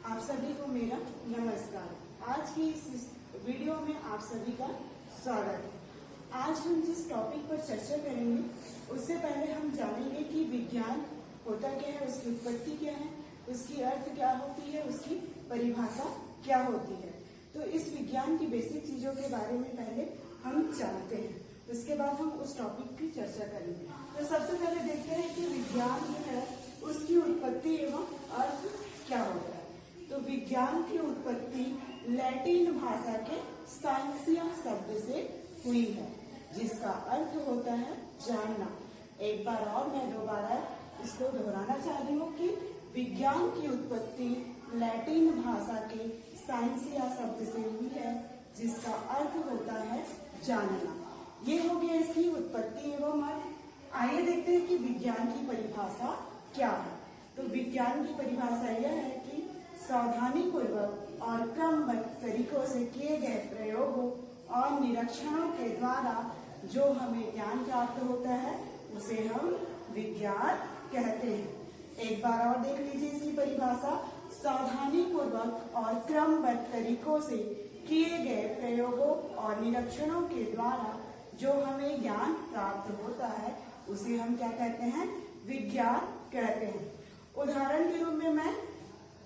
आप सभी को मेरा नमस्कार। आज की इस वीडियो में आप सभी का स्वागत है। आज हम जिस टॉपिक पर चर्चा करेंगे उससे पहले हम जानेंगे कि विज्ञान होता क्या है, उसकी उत्पत्ति क्या है, उसकी अर्थ क्या होती है, उसकी परिभाषा क्या होती है। तो इस विज्ञान की बेसिक चीजों के बारे में पहले हम जानते हैं, उसके बाद हम उस टॉपिक की चर्चा करेंगे। तो सबसे पहले देखते हैं कि विज्ञान जो है उसकी उत्पत्ति एवं अर्थ क्या होता है। तो विज्ञान की उत्पत्ति लैटिन भाषा के साइंसिया शब्द से हुई है, जिसका अर्थ होता है जानना। एक बार और मैं दोबारा इसको दोहराना चाहती हूँ कि विज्ञान की उत्पत्ति लैटिन भाषा के साइंसिया शब्द से हुई है, जिसका अर्थ होता है जानना। ये हो गया इसकी उत्पत्ति एवं अर्थ। आइए देखते हैं कि विज्ञान की परिभाषा क्या है। तो विज्ञान की परिभाषा यह है कि सावधानी पूर्वक और क्रमबद्ध तरीकों से किए गए प्रयोगों और निरीक्षणों के द्वारा जो हमें ज्ञान प्राप्त होता है उसे हम विज्ञान कहते हैं। एक बार और देख लीजिए इसकी परिभाषा। सावधानी पूर्वक और क्रमबद्ध तरीकों से किए गए प्रयोगों और निरीक्षणों के द्वारा जो हमें ज्ञान प्राप्त होता है उसे हम क्या कहते हैं, विज्ञान कहते हैं। उदाहरण के रूप में मैं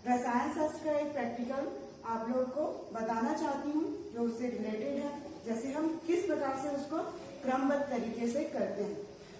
रसायन शास्त्र का एक प्रैक्टिकल आप लोग को बताना चाहती हूँ जो उससे रिलेटेड है, जैसे हम किस प्रकार से उसको क्रमबद्ध तरीके से करते हैं।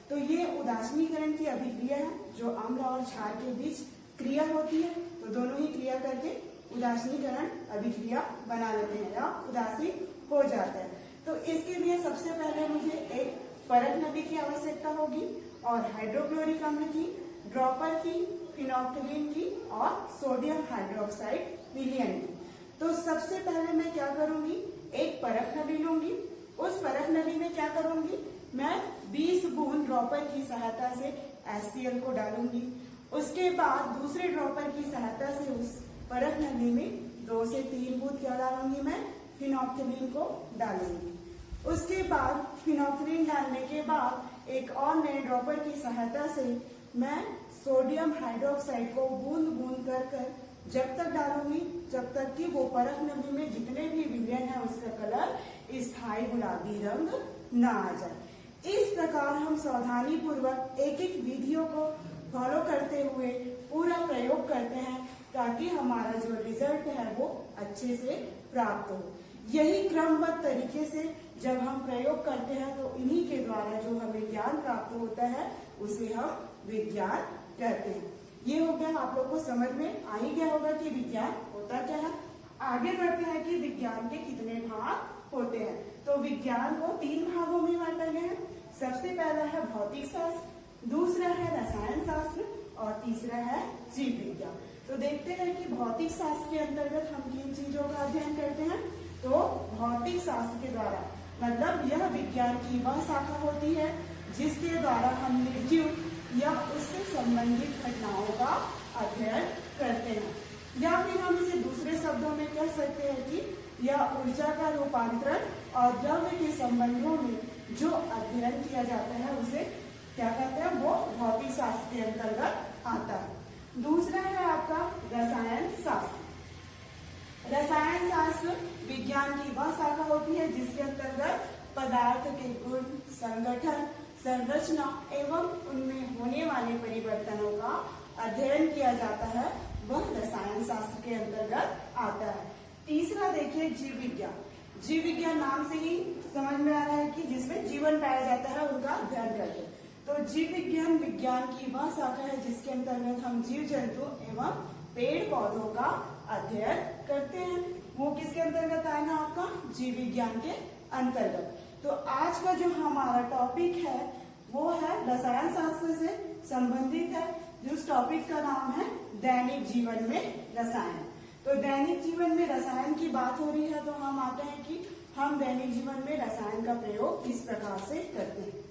तो ये उदासीनीकरण की अभिक्रिया है, जो अम्ल और क्षार के बीच क्रिया होती है। तो दोनों ही क्रिया करके उदासीनीकरण अभिक्रिया बना लेते हैं या उदासीन हो जाता है। तो इसके लिए सबसे पहले मुझे एक परख नली की आवश्यकता होगी और हाइड्रोक्लोरिक अम्ल की, ड्रॉपर की, फिनोक्सिलिन की और सोडियम हाइड्रोक्साइड विलयन की। तो सबसे पहले मैं क्या करूंगी, एक परख नली लूंगी। उस परख नली में क्या करूंगी, मैं 20 बूंद ड्रॉपर की सहायता से HCl को डालूंगी। उसके बाद दूसरे ड्रॉपर की सहायता से उस परख नली में 2 से 3 बूंद क्या डालूंगी, मैं फिनोक्सिलिन को डालूंगी। उसके बाद फिनोक्सिलिन डालने के बाद एक और नए ड्रॉपर की सहायता से मैं सोडियम हाइड्रोक्साइड को बूंद बूंद कर जब तक डालूंगी जब तक कि वो परख नली में जितने भी विलयन है उसका कलर स्थायी गुलाबी रंग न आ जाए। इस प्रकार हम सावधानी पूर्वक एक एक विधियों को फॉलो करते हुए पूरा प्रयोग करते हैं ताकि हमारा जो रिजल्ट है वो अच्छे से प्राप्त हो। यही क्रमबद्ध तरीके से जब हम प्रयोग करते हैं तो इन्हीं के द्वारा जो हमें ज्ञान प्राप्त होता है उसे हम विज्ञान कहते हैं। ये हो गया, आप लोग को समझ में आ ही गया होगा कि विज्ञान होता क्या है। आगे बढ़ते हैं कि विज्ञान के कितने भाग होते हैं। तो विज्ञान को 3 भागों में बांटा गया है। सबसे पहला है भौतिक शास्त्र, दूसरा है रसायन शास्त्र और तीसरा है जीव विज्ञान। तो देखते हैं कि भौतिक शास्त्र के अंतर्गत हम किन चीजों का अध्ययन करते हैं। तो भौतिक शास्त्र के द्वारा मतलब यह विज्ञान की वह शाखा होती है जिसके द्वारा हम निर्जीव या उससे संबंधित घटनाओं का अध्ययन करते हैं, या फिर हम इसे दूसरे शब्दों में कह सकते हैं कि यह ऊर्जा का रूपांतरण और द्रव्य के संबंधों में जो अध्ययन किया जाता है उसे क्या कहते हैं, वो भौतिक शास्त्र के अंतर्गत आता है। दूसरा है आपका रसायन शास्त्र। रसायन शास्त्र विज्ञान की वह शाखा होती है जिसके अंतर्गत पदार्थ के गुण, संगठन, संरचना एवं उनमें होने वाले परिवर्तनों का अध्ययन किया जाता है, वह रसायन शास्त्र के अंतर्गत आता है। तीसरा देखिए जीव विज्ञान। जीव विज्ञान नाम से ही समझ में आ रहा है कि जिसमें जीवन पाया जाता है उनका अध्ययन करते हैं। तो जीव विज्ञान विज्ञान की वह शाखा है जिसके अंतर्गत हम जीव जंतु एवं पेड़ पौधों का अध्ययन करते हैं। वो किसके अंतर्गत आएगा, आपका जीव विज्ञान के अंतर्गत। तो आज का जो हमारा टॉपिक है वो है रसायन शास्त्र से संबंधित है, जिस टॉपिक का नाम है दैनिक जीवन में रसायन। तो दैनिक जीवन में रसायन की बात हो रही है तो हम आते हैं कि हम दैनिक जीवन में रसायन का प्रयोग किस प्रकार से करते हैं।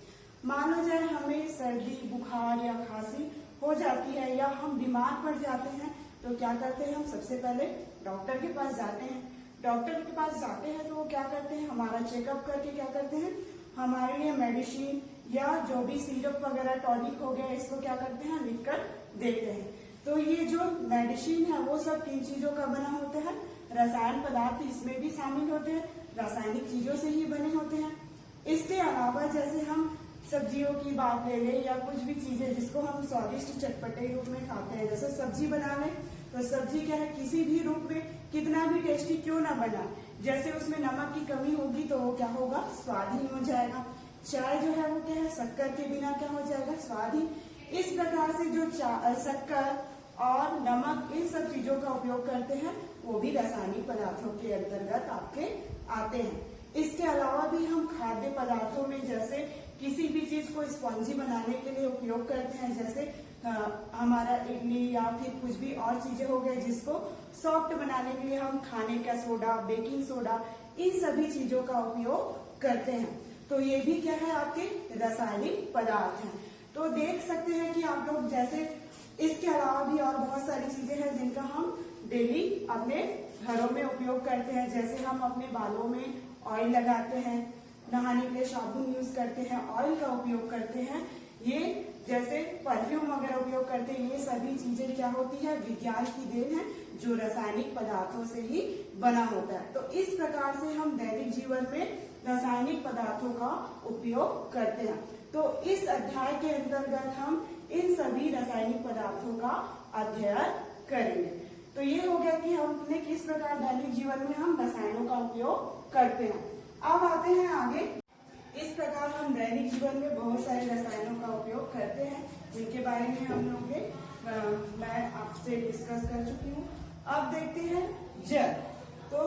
मान लो जाए हमें सर्दी, बुखार या खांसी हो जाती है या हम बीमार पड़ जाते हैं तो क्या करते हैं, हम सबसे पहले डॉक्टर के पास जाते हैं। डॉक्टर के पास जाते हैं तो वो क्या करते हैं, हमारा चेकअप करके क्या करते हैं, हमारे लिए मेडिसिन या जो भी सिरप वगैरह टॉनिक हो गया इसको क्या करते हैं, लिख कर देते हैं। तो ये जो मेडिसिन है वो सब किन चीजों का बना होता है? रसायन पदार्थ इसमें भी शामिल होते हैं, रासायनिक चीजों से ही बने होते हैं। इसके अलावा जैसे हम सब्जियों की बात ले लें या कुछ भी चीजें जिसको हम स्वादिष्ट चटपटे रूप में खाते हैं, जैसे सब्जी बना लें तो सब्जी क्या है, किसी भी रूप में कितना भी टेस्टी क्यों ना बना, जैसे उसमें नमक की कमी होगी तो वो क्या होगा, स्वादहीन हो जाएगा। चाय जो है वो क्या है, शक्कर के बिना क्या हो जाएगा, स्वादहीन। इस प्रकार से जो शक्कर और नमक इन सब चीजों का उपयोग करते हैं वो भी रासायनिक पदार्थों के अंतर्गत आपके आते हैं। इसके अलावा भी हम खाद्य पदार्थों में जैसे किसी भी चीज को स्पॉन्जी बनाने के लिए उपयोग करते हैं, जैसे हमारा इडली या फिर कुछ भी और चीजें हो गए जिसको सॉफ्ट बनाने के लिए हम खाने का सोडा, बेकिंग सोडा, इन सभी चीजों का उपयोग करते हैं। तो ये भी क्या है, आपके रासायनिक पदार्थ हैं। तो देख सकते हैं कि आप लोग जैसे इसके अलावा भी और बहुत सारी चीजें हैं जिनका हम डेली अपने घरों में उपयोग करते हैं, जैसे हम अपने बालों में ऑयल लगाते हैं, नहाने के लिए साबुन यूज करते हैं, ऑयल का उपयोग करते हैं, ये जैसे परफ्यूम वगैरह उपयोग करते हैं। ये सभी चीजें क्या होती है, विज्ञान की देन है जो रासायनिक पदार्थों से ही बना होता है। तो इस प्रकार से हम दैनिक जीवन में रासायनिक पदार्थों का उपयोग करते हैं। तो इस अध्याय के अंतर्गत हम इन सभी रासायनिक पदार्थों का अध्ययन करेंगे। तो ये हो गया कि हमने किस प्रकार दैनिक जीवन में हम रसायनों का उपयोग करते हैं। अब आते हैं आगे। इस प्रकार हम दैनिक जीवन में बहुत सारे रसायनों का उपयोग करते हैं जिनके बारे में हम लोग मैं आपसे डिस्कस कर चुकी हूँ। अब देखते हैं जल। तो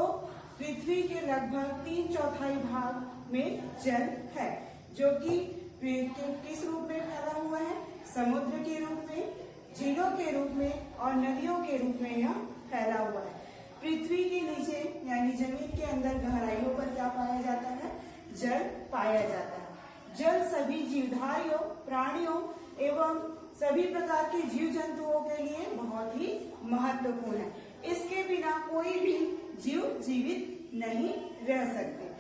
पृथ्वी के लगभग 3/4 भाग में जल है जो कि किस रूप में फैला हुआ है, समुद्र के रूप में, झीलों के रूप में और नदियों के रूप में यह फैला हुआ है। पृथ्वी के नीचे यानी जमीन के अंदर गहराइयों पर क्या पाया जाता है, जल पाया जाता है। जल सभी जीवधारियों, प्राणियों एवं सभी प्रकार के जीव जंतुओं के लिए बहुत ही महत्वपूर्ण है। इसके बिना कोई भी जीव जीवित नहीं रह सकते।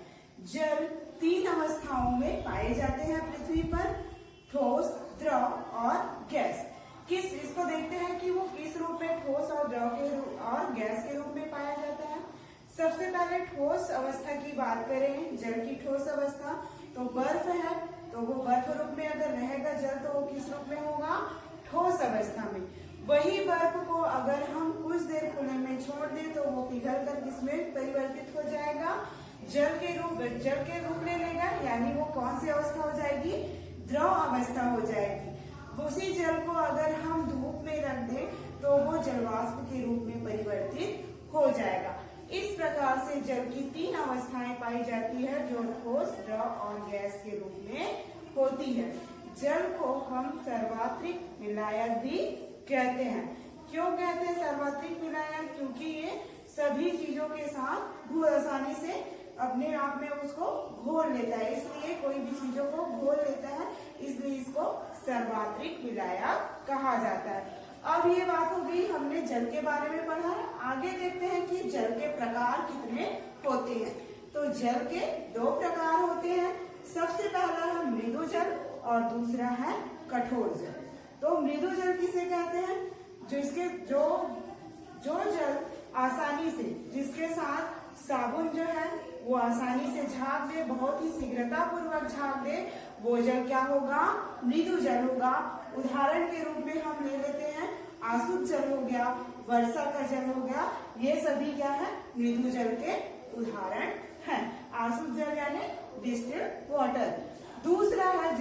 जल 3 अवस्थाओं में पाए जाते हैं पृथ्वी पर, ठोस, द्रव और गैस। इसको देखते हैं कि वो किस रूप में ठोस और द्रव के रूप और गैस के रूप में पाया जाता है। सबसे पहले ठोस अवस्था की बात करें, जल की ठोस अवस्था, तो बर्फ है, तो वो बर्फ रूप में अगर रहेगा जल तो वो किस रूप में होगा, ठोस अवस्था में। वही बर्फ को अगर हम कुछ देर खुले में छोड़ दें तो वो पिघल कर किसमें परिवर्तित हो जाएगा, जल के रूप ले लेगा, यानी वो कौन सी अवस्था हो जाएगी, द्रव अवस्था हो जाएगी। उसी जल को अगर हम धूप में रख दें तो वो जलवाष्प के रूप में परिवर्तित हो जाएगा। इस प्रकार से जल की 3 अवस्थाएं पाई जाती है जो ठोस, द्रव और गैस के रूप में होती है। जल को हम सर्वात्रिक विलायक भी कहते हैं। क्यों कहते हैं सर्वात्रिक विलायक, क्योंकि ये सभी चीजों के साथ बहुत आसानी से अपने आप में उसको घोल लेता है, इसलिए कोई भी चीजों को घोल लेता है, इसलिए इसको सर्वात्रिक विलायक कहा जाता है। अब ये बात हो गई, हमने जल के बारे में पढ़ा है। आगे देखते हैं कि जल के प्रकार कितने होते हैं। तो जल के 2 प्रकार होते हैं। सबसे पहला है मृदु जल और दूसरा है कठोर जल। तो मृदु जल किसे कहते हैं, जो जल आसानी से, जिसके साथ साबुन जो है वो आसानी से झाग दे, बहुत ही शीघ्रता पूर्वक झाग दे, वो जल क्या होगा, मृदु जल होगा। उदाहरण के रूप में हम ले लेते हैं आसुत जल हो गया, वर्षा का जल हो गया, ये सभी क्या है, मृदु जल के उदाहरण हैं। आसुत जल यानी डिस्टिल्ड वाटर। दूसरा है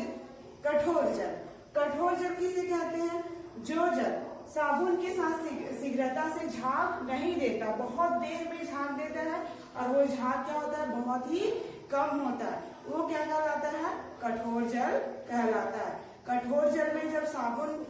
कठोर जल। कठोर जल किसे कहते हैं, जो जल साबुन के साथ शीघ्रता से झाग नहीं देता, बहुत देर में झाग देता है और वो झाग क्या होता है, बहुत ही कम होता है, वो क्या कहलाता है, कठोर जल कहलाता है। कठोर जल में जब साबुन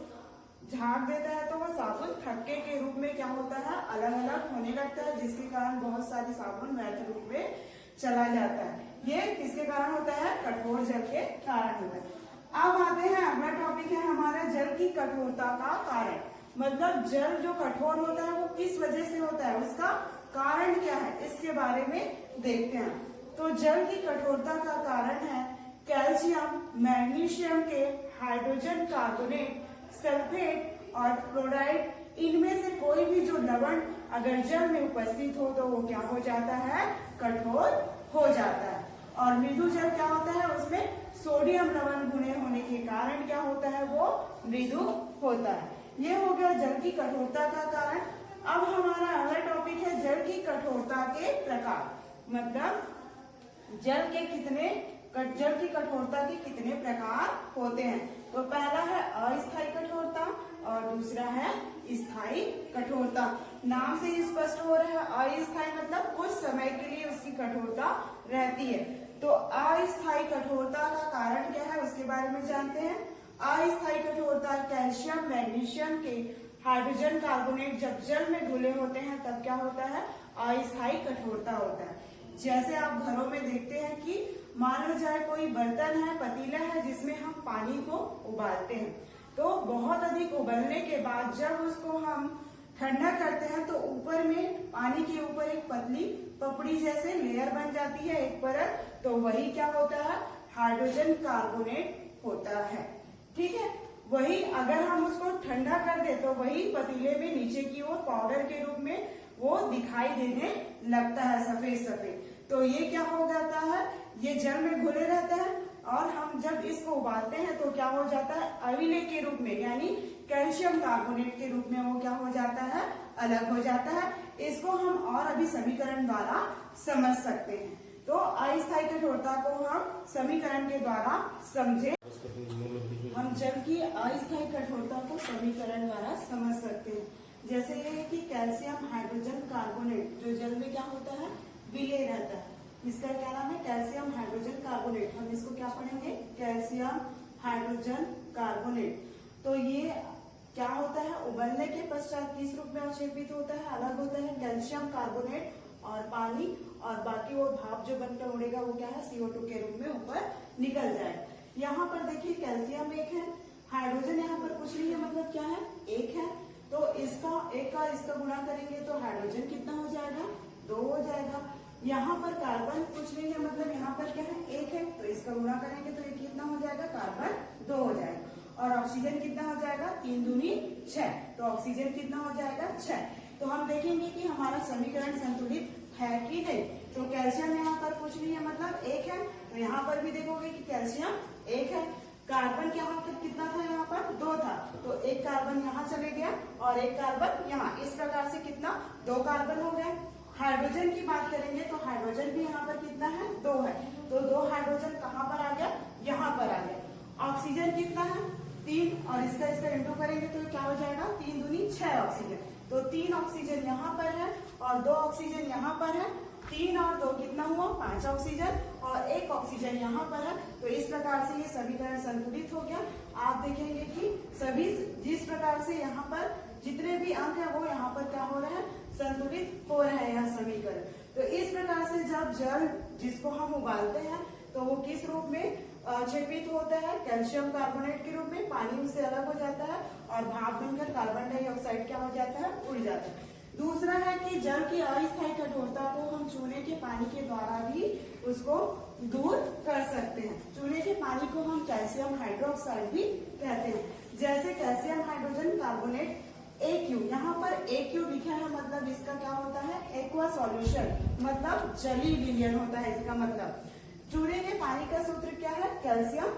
झाग देता है तो वो साबुन थक्के के रूप में क्या होता है, अलग अलग होने लगता है, जिसके कारण बहुत सारी साबुन व्यर्थ रूप में चला जाता है। ये किसके कारण होता है, कठोर जल के कारण होता है। अब आते हैं, अगला टॉपिक है हमारा जल की कठोरता का कारण। मतलब जल जो कठोर होता है वो किस वजह से होता है, उसका कारण क्या है, इसके बारे में देखते हैं। तो जल की कठोरता का कारण है कैल्शियम, मैग्नीशियम के हाइड्रोजन कार्बोनेट, सल्फेट और क्लोराइड इनमें से कोई भी जो लवण अगर जल में उपस्थित हो तो वो क्या हो जाता है, कठोर हो जाता है। और मृदु जल क्या होता है, उसमें सोडियम लवण घुले होने के कारण क्या होता है, वो मृदु होता है। ये हो गया जल की कठोरता का कारण। अब हमारा अगला टॉपिक है जल की कठोरता के प्रकार, मतलब जल की कठोरता के कितने प्रकार होते हैं। तो पहला है अस्थायी कठोरता और दूसरा है स्थायी कठोरता। नाम से ही स्पष्ट हो रहा है, अस्थायी मतलब कुछ समय के लिए उसकी कठोरता रहती है। तो अस्थायी कठोरता का कारण क्या है उसके बारे में जानते हैं। अस्थायी कठोरता कैल्शियम मैग्नीशियम के हाइड्रोजन कार्बोनेट जब जल में घुले होते हैं तब क्या होता है, अस्थायी कठोरता होता है। जैसे आप घरों में देखते हैं कि मान लो जाए कोई बर्तन है, पतीला है जिसमें हम पानी को उबालते हैं, तो बहुत अधिक उबलने के बाद जब उसको हम ठंडा करते हैं तो ऊपर में पानी के ऊपर एक पतली पपड़ी जैसे लेयर बन जाती है, एक परत, तो वही क्या होता है, हाइड्रोजन कार्बोनेट होता है। ठीक है, वही अगर हम उसको ठंडा कर दे तो वही पतीले में नीचे की ओर पाउडर के रूप में वो दिखाई देने लगता है, सफेद सफेद। तो ये क्या हो जाता है, ये जल में घुले रहता है और हम जब इसको उबालते हैं तो क्या हो जाता है, अविलेय के रूप में यानी कैल्शियम कार्बोनेट के रूप में वो क्या हो जाता है, अलग हो जाता है। इसको हम और अभी समीकरण द्वारा समझ सकते हैं। तो अस्थायी कठोरता को हम समीकरण के द्वारा समझे। हम जल की अस्थायी कठोरता को समीकरण द्वारा समझ सकते हैं। जैसे ये है कि कैल्शियम हाइड्रोजन कार्बोनेट जो जल में क्या होता है, विलेय रहता है, इसका क्या नाम है, कैल्शियम हाइड्रोजन कार्बोनेट। हम इसको क्या पढ़ेंगे, कैल्शियम हाइड्रोजन कार्बोनेट। तो ये क्या होता है, उबलने के पश्चात किस रूप में अवक्षेपित होता है, अलग होता है, कैल्शियम कार्बोनेट और पानी, और बाकी वो भाप जो बनकर उड़ेगा वो क्या है, CO2 के रूप में ऊपर निकल जाए। यहाँ पर देखिए कैल्शियम एक है, हाइड्रोजन यहाँ पर कुछ नहीं है, मतलब क्या है, एक है, तो इसका एक का इसका गुणा करेंगे तो हाइड्रोजन कितना हो जाएगा, 2 हो जाएगा। यहाँ पर कार्बन कुछ नहीं है, मतलब यहाँ पर क्या है, एक है, तो इसका गुणा करेंगे तो ये कितना हो जाएगा, कार्बन 2 हो जाएगा। और ऑक्सीजन कितना हो जाएगा, 3 दूनी 6, तो ऑक्सीजन कितना हो जाएगा, 6। तो हम देखेंगे कि हमारा समीकरण संतुलित है कि नहीं। तो कैल्शियम यहाँ पर कुछ नहीं है, मतलब एक है, तो यहाँ पर भी देखोगे कि कैल्शियम एक है। कार्बन यहाँ पर कितना था, यहाँ पर 2 था, तो एक कार्बन यहाँ चले गया और एक कार्बन यहाँ, इस प्रकार से कितना, 2 कार्बन हो गए। हाइड्रोजन की बात करेंगे तो हाइड्रोजन भी यहाँ पर कितना है, 2 है, तो 2 हाइड्रोजन कहाँ पर आ गया, यहाँ पर आ गया। ऑक्सीजन कितना है, 3, और इसका इंटू करेंगे तो क्या हो जाएगा, 3 दूनी 6 ऑक्सीजन, तो 3 ऑक्सीजन यहाँ पर है और 2 ऑक्सीजन यहाँ पर है, 3 और 2 कितना हुआ, 5 ऑक्सीजन, और 1 ऑक्सीजन यहाँ पर है। तो इस प्रकार से ये समीकरण संतुलित हो गया। आप देखेंगे कि सभी जिस प्रकार से यहाँ पर जितने भी अंक है वो यहाँ पर क्या हो रहे हैं, संतुलित हो रहे हैं यह समीकरण। तो इस प्रकार से जब जल जिसको हम उबालते हैं तो वो किस रूप में अवक्षेपित होता है, कैल्शियम कार्बोनेट के रूप में, पानी उससे अलग हो जाता है और भाप बनकर कार्बन डाइऑक्साइड क्या हो जाता है, उड़ जाता है। दूसरा है कि जल की अस्थायी कठोरता को हम चूने के पानी के द्वारा भी उसको दूर कर सकते हैं। चूने के पानी को हम कैल्शियम हाइड्रोक्साइड भी कहते हैं। जैसे कैल्शियम हाइड्रोजन कार्बोनेट AQ, यहाँ पर AQ लिखा है, मतलब इसका क्या होता है, एक्वा सॉल्यूशन, मतलब जलीय विलयन होता है इसका मतलब। चूने के पानी का सूत्र क्या है, कैल्शियम,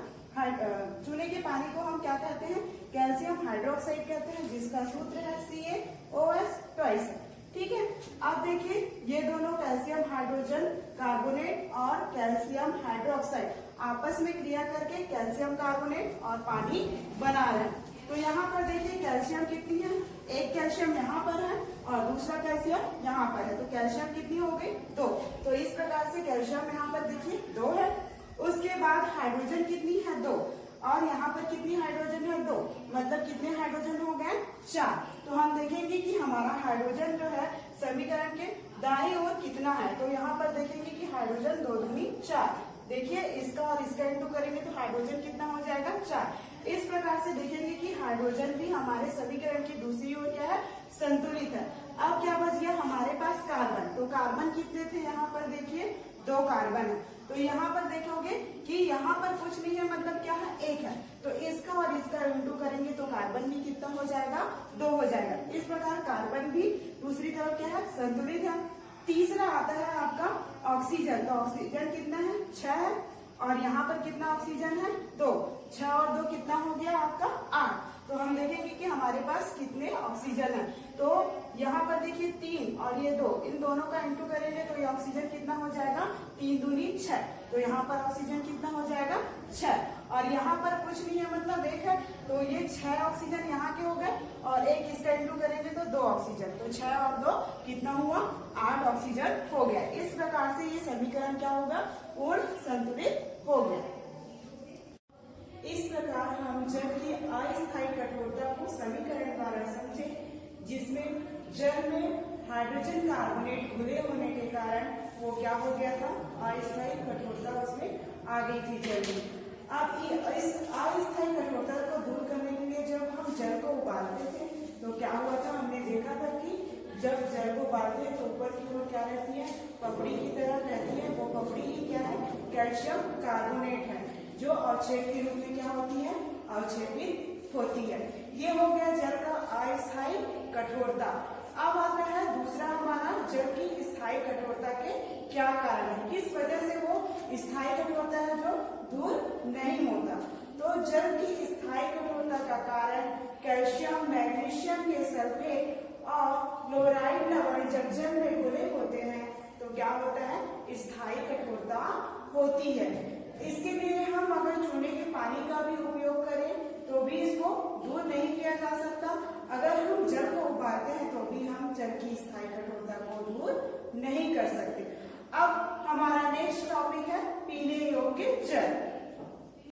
चूने के पानी को हम क्या कहते हैं, कैल्शियम हाइड्रोक्साइड कहते हैं, जिसका सूत्र है CaOH ट्वाइस। ठीक है, अब देखिए ये दोनों कैल्शियम हाइड्रोजन कार्बोनेट और कैल्शियम हाइड्रोक्साइड आपस में क्रिया करके कैल्शियम कार्बोनेट और पानी बना रहे हैं। तो यहाँ पर देखिए कैल्शियम कितनी है, एक कैल्शियम यहाँ पर है और दूसरा कैल्शियम यहाँ पर है, तो कैल्शियम कितनी हो गई, 2। तो इस प्रकार से कैल्शियम यहाँ पर देखिए 2 है। उसके बाद हाइड्रोजन कितनी है, 2, और यहाँ पर कितनी हाइड्रोजन है, 2, मतलब कितने हाइड्रोजन हो गए, 4। तो हम देखेंगे कि हमारा हाइड्रोजन जो है समीकरण के दाईं ओर कितना है, तो यहाँ पर देखेंगे कि हाइड्रोजन 2 दूनी 4। देखिए इसका और इसका इंटू करेंगे तो हाइड्रोजन कितना हो जाएगा, 4। इस प्रकार से देखेंगे कि हाइड्रोजन भी हमारे समीकरण की दूसरी ओर क्या है, संतुलित है। अब क्या बच गया हमारे पास, कार्बन। तो कार्बन कितने थे यहाँ पर, देखिए 2 कार्बन है। तो यहाँ पर देखोगे कि यहाँ पर कुछ नहीं है, मतलब क्या है, एक है, तो इसका और इसका इंटू करेंगे तो कार्बन भी कितना हो जाएगा, 2 हो जाएगा। इस प्रकार कार्बन भी दूसरी तरफ क्या है, संतुलित है। तीसरा आता है आपका ऑक्सीजन। तो ऑक्सीजन कितना है, 6 है, और यहाँ पर कितना ऑक्सीजन है, 2। 6 और 2 कितना हो गया आपका, 8। तो हम देखेंगे कि हमारे पास कितने ऑक्सीजन है। तो यहाँ पर देखिए 3 और ये 2, इन दोनों का इंटू करेंगे तो ये ऑक्सीजन कितना हो जाएगा, 3 दूनी 6। तो यहाँ पर ऑक्सीजन कितना हो जाएगा, 6। और यहाँ पर कुछ नहीं है, मतलब 1 है, तो ये 6 ऑक्सीजन यहाँ के हो गए, और 1 इसका इंटू करेंगे तो 2 ऑक्सीजन। तो 6 और 2 कितना हुआ, 8 ऑक्सीजन हो गया। इस प्रकार से ये समीकरण क्या होगा, पूर्ण संतुलित हो गया। इस प्रकार हम जल की अस्थायी कठोरता को समीकरण द्वारा समझे, जिसमें जल में हाइड्रोजन कार्बोनेट घुले होने के कारण वो क्या हो गया था, अस्थायी कठोरता उसमें आ गई थी जल में। अब इस अस्थायी कठोरता को दूर करने के लिए जब हम जल को उबालते थे तो क्या हुआ था, हमने देखा था कि जब जल को उबालते हैं तो ऊपर की ओर क्या रहती है, पपड़ी की तरह रहती है। वो पपड़ी ही क्या है, कैल्शियम कार्बोनेट है, जो अवक्षेप के रूप में क्या होती है, अवक्षेपित होती है। ये हो गया जल का अस्थायी कठोरता। अब आता है दूसरा हमारा, जल की स्थायी कठोरता के क्या कारण है, किस वजह से वो स्थायी कठोरता है जो दूर नहीं होता। तो जल की स्थायी कठोरता का कारण कैल्शियम, मैग्नीशियम के सल्फेट और क्लोराइड लवण जब जल में घुले होते हैं तो क्या होता है, स्थायी कठोरता होती है। इसके लिए हम अगर चूने के पानी का भी उपयोग करें तो भी इसको दूर नहीं किया जा सकता। अगर हम जल को उबालते हैं तो भी हम जल की स्थायी कठोरता को दूर नहीं कर सकते। अब हमारा नेक्स्ट टॉपिक है पीने योग्य जल।